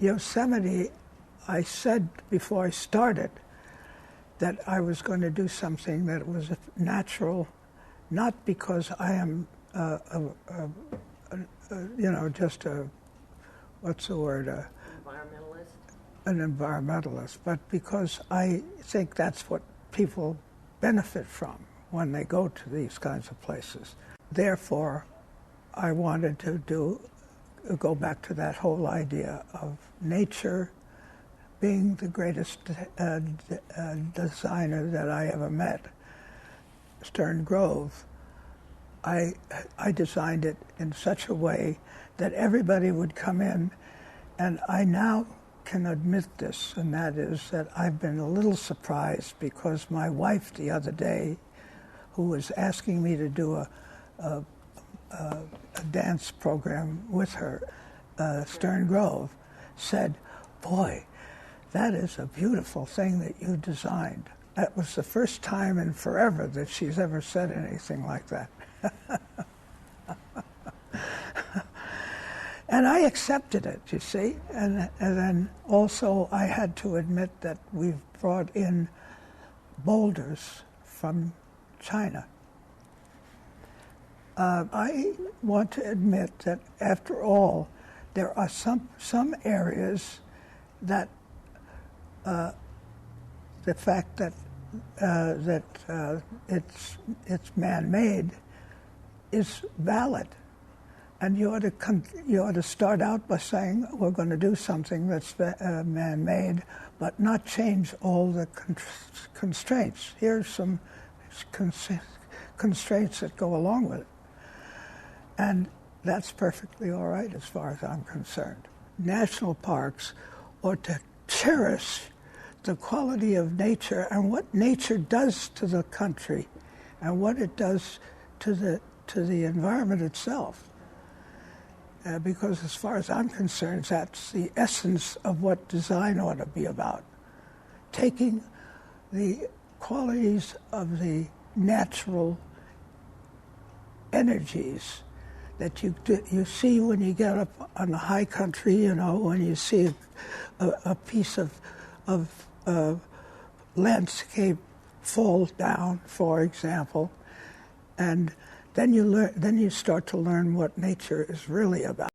Yosemite, I said before I started that I was going to do something that was natural, not because I am, just a, what's the word? Environmentalist? An environmentalist, but because I think that's what people benefit from when they go to these kinds of places. Therefore, I wanted to go back to that whole idea of nature being the greatest designer that I ever met. Stern Grove, I designed it in such a way that everybody would come in, and I now can admit this, and that is that I've been a little surprised because my wife the other day, who was asking me to do a dance program with her, Stern Grove, said, "Boy, that is a beautiful thing that you designed." That was the first time in forever that she's ever said anything like that. And I accepted it, you see. And then also I had to admit that we've brought in boulders from China. I want to admit that, after all, there are some areas that the fact that it's man-made is valid, and you ought to start out by saying we're going to do something that's man-made, but not change all the constraints. Here's some constraints that go along with it. And that's perfectly all right as far as I'm concerned. National parks ought to cherish the quality of nature and what nature does to the country and what it does to the environment itself. Because as far as I'm concerned, that's the essence of what design ought to be about. Taking the qualities of the natural energies that you see when you get up on the high country, when you see a piece of landscape fall down, for example, and then you start to learn what nature is really about.